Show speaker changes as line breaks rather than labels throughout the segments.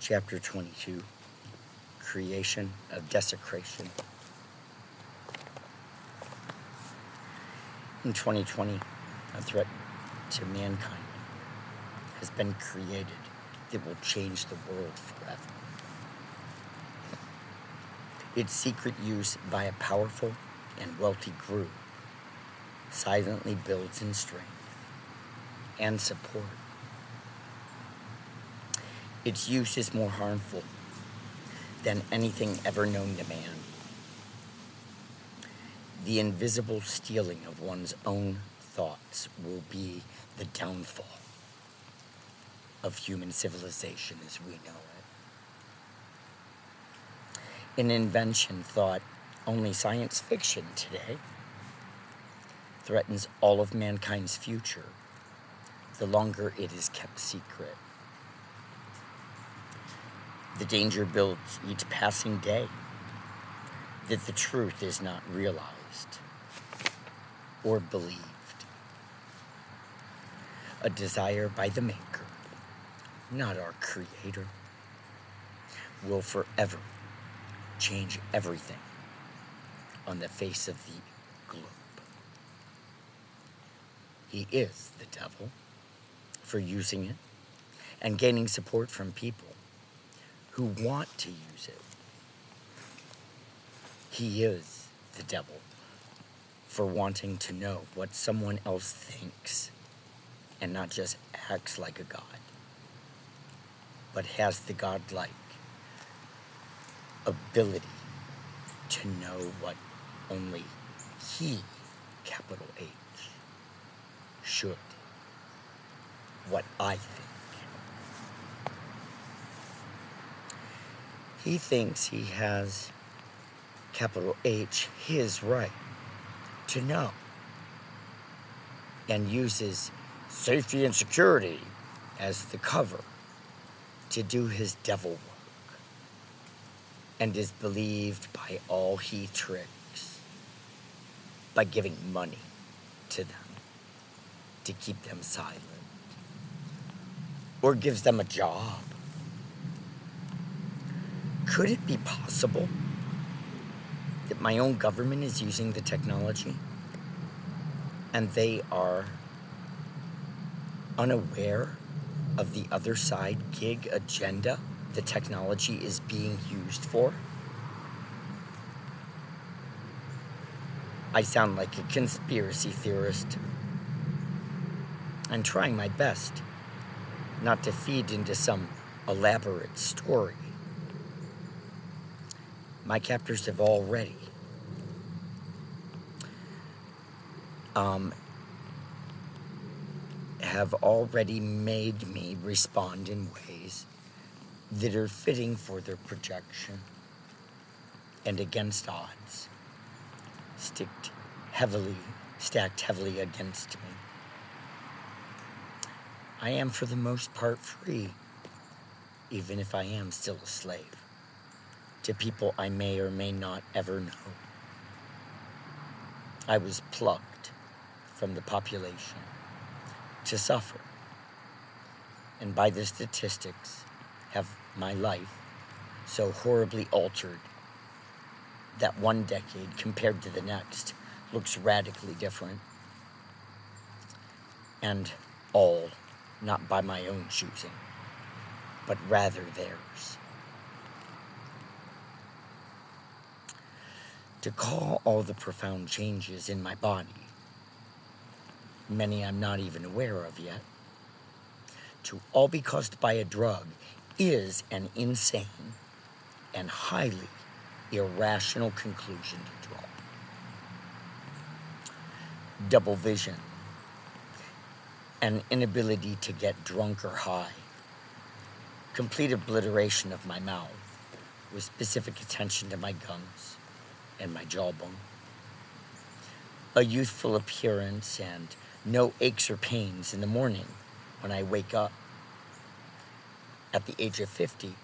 Chapter 22, Creation of Desecration. In 2020, a threat to mankind has been created that will change the world forever. Its secret use by a powerful and wealthy group silently builds in strength and support. Its use is more harmful than anything ever known to man. The invisible stealing of one's own thoughts will be the downfall of human civilization as we know it. An invention thought only science fiction today threatens all of mankind's future the longer it is kept secret. The danger builds each passing day that the truth is not realized or believed. A desire by the Maker, not our Creator, will forever change everything on the face of the globe. He is the devil for using it and gaining support from people who want to use it. He is the devil for wanting to know what someone else thinks and not just acts like a god, but has the godlike ability to know what only he, capital H, should, what I think. He thinks he has, capital H, his right to know, and uses safety and security as the cover to do his devil work, and is believed by all he tricks by giving money to them to keep them silent, or gives them a job. Could it be possible that my own government is using the technology and they are unaware of the other side gig agenda the technology is being used for? I sound like a conspiracy theorist. I'm trying my best not to feed into some elaborate story. My captors have already made me respond in ways that are fitting for their projection and against odds, stacked heavily against me. I am for the most part free, even if I am still a slave to people I may or may not ever know. I was plucked from the population to suffer, and by the statistics, have my life so horribly altered that one decade compared to the next looks radically different, and all not by my own choosing, but rather theirs. To call all the profound changes in my body, many I'm not even aware of yet, to all be caused by a drug is an insane and highly irrational conclusion to draw. Double vision, an inability to get drunk or high, complete obliteration of my mouth with specific attention to my gums and my jawbone, a youthful appearance and no aches or pains in the morning when I wake up at the age of 50,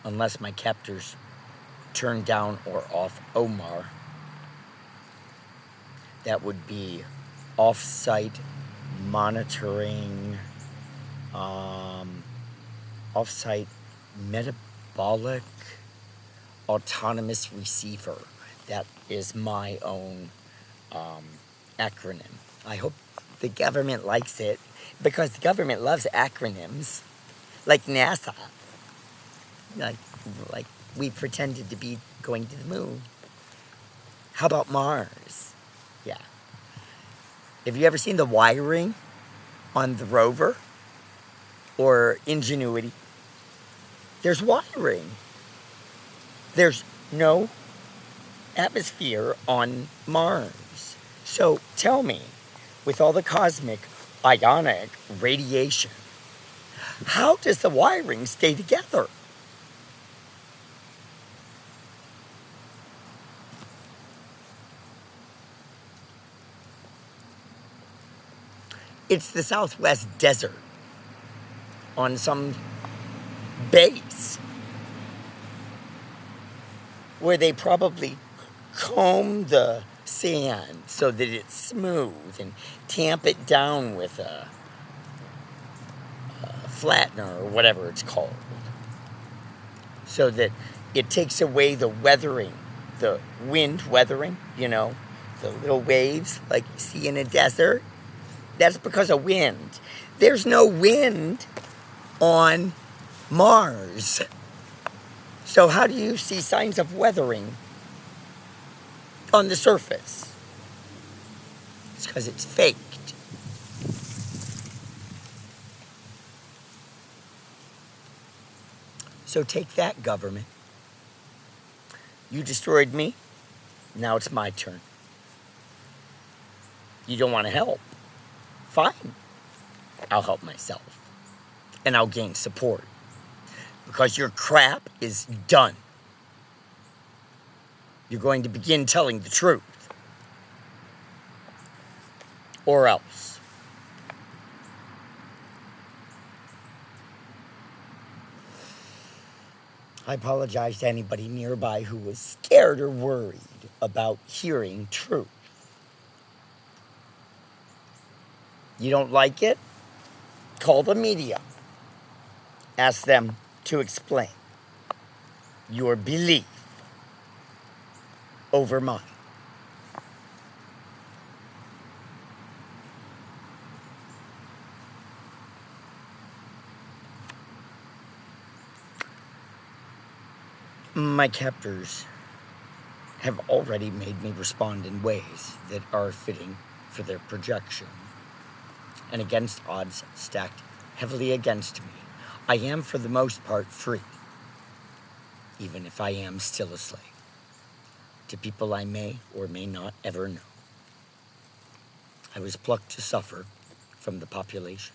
unless my captors turn down or off OMAR. That would be off-site monitoring Off-site metabolic autonomous receiver. That is my own acronym. I hope the government likes it, because the government loves acronyms, like NASA. Like, like we pretended to be going to the moon. How about Mars? Yeah. Have you ever seen the wiring on the rover or Ingenuity? There's wiring. There's no atmosphere on Mars. So tell me, with all the cosmic ionic radiation, how does the wiring stay together? It's the Southwest Desert on some base where they probably comb the sand so that it's smooth and tamp it down with a flattener or whatever it's called, so that it takes away the weathering, the wind weathering, the little waves like you see in a desert. That's because of wind. There's no wind on Mars. So how do you see signs of weathering on the surface? It's because it's faked. So take that, government. You destroyed me. Now it's my turn. You don't want to help? Fine. I'll help myself. And I'll gain support. Because your crap is done. You're going to begin telling the truth. Or else. I apologize to anybody nearby who was scared or worried about hearing truth. You don't like it? Call the media. Ask them to explain your belief over mine. My captors have already made me respond in ways that are fitting for their projection. And against odds stacked heavily against me, I am for the most part free, even if I am still a slave, to people I may or may not ever know. I was plucked to suffer from the population,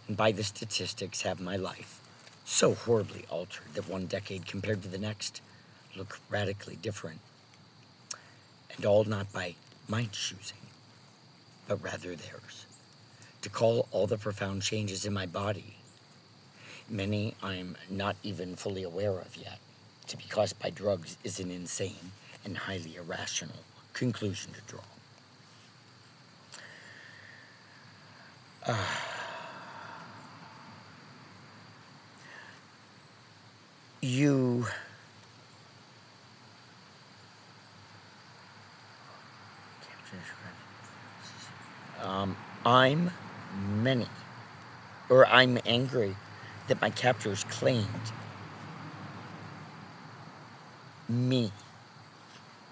and by the statistics have my life so horribly altered that one decade compared to the next look radically different, and all not by my choosing, but rather theirs. To call all the profound changes in my body, many I'm not even fully aware of yet, to be caused by drugs is an insane and highly irrational conclusion to draw. I'm angry that my captors claimed me,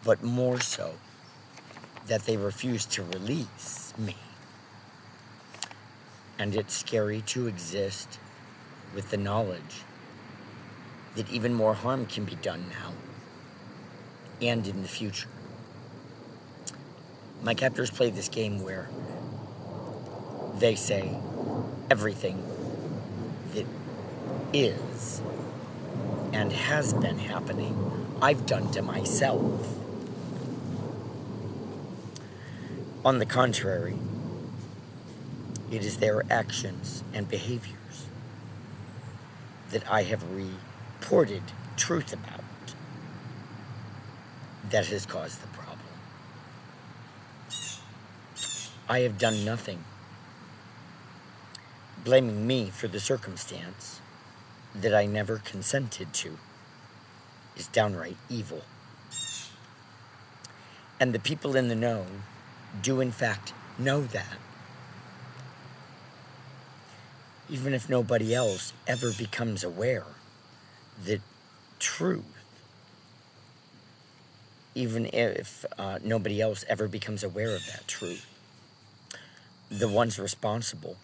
but more so that they refused to release me. And it's scary to exist with the knowledge that even more harm can be done now and in the future. My captors play this game where they say everything that is and has been happening, I've done to myself. On the contrary, it is their actions and behaviors that I have reported truth about that has caused the problem. I have done nothing. Blaming me for the circumstance that I never consented to is downright evil. And the people in the know do in fact know that. Even if nobody else ever becomes aware that truth, even if nobody else ever becomes aware of that truth, the ones responsible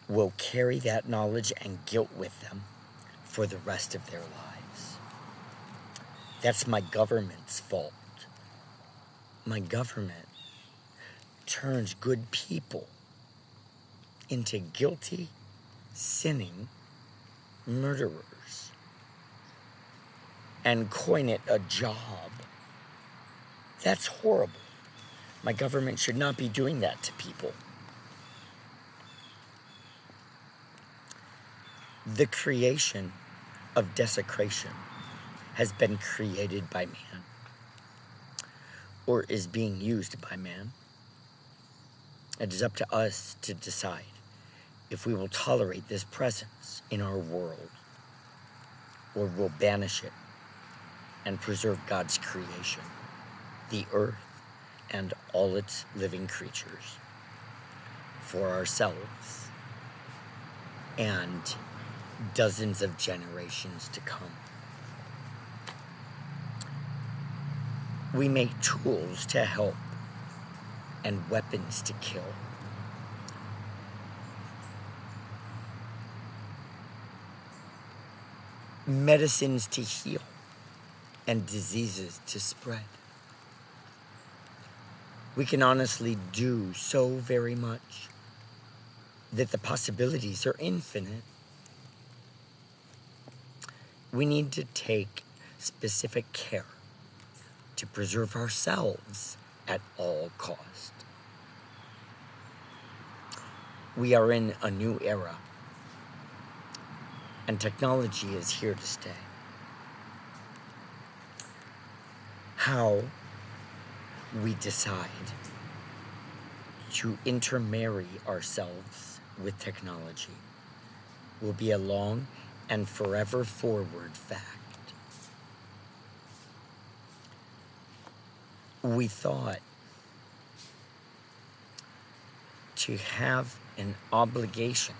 will carry that knowledge and guilt with them for the rest of their lives. That's my government's fault. My government turns good people into guilty, sinning murderers and coin it a job. That's horrible. My government should not be doing that to people. The creation of desecration has been created by man, or is being used by man. It is up to us to decide if we will tolerate this presence in our world, or will banish it and preserve God's creation, the earth and all its living creatures, for ourselves and dozens of generations to come. We make tools to help and weapons to kill. Medicines to heal and diseases to spread. We can honestly do so very much that the possibilities are infinite. We need to take specific care to preserve ourselves at all cost. We are in a new era, and technology is here to stay. How we decide to intermarry ourselves with technology will be a long and forever forward fact. We thought to have an obligation,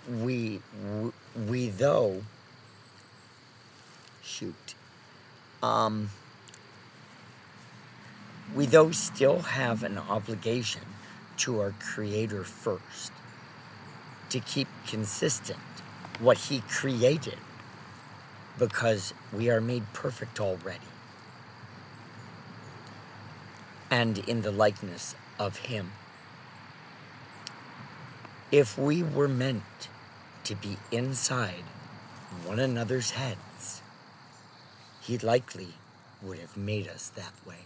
we though still have an obligation to our Creator first, to keep consistent what He created, because we are made perfect already, and in the likeness of Him. If we were meant to be inside one another's heads, He likely would have made us that way.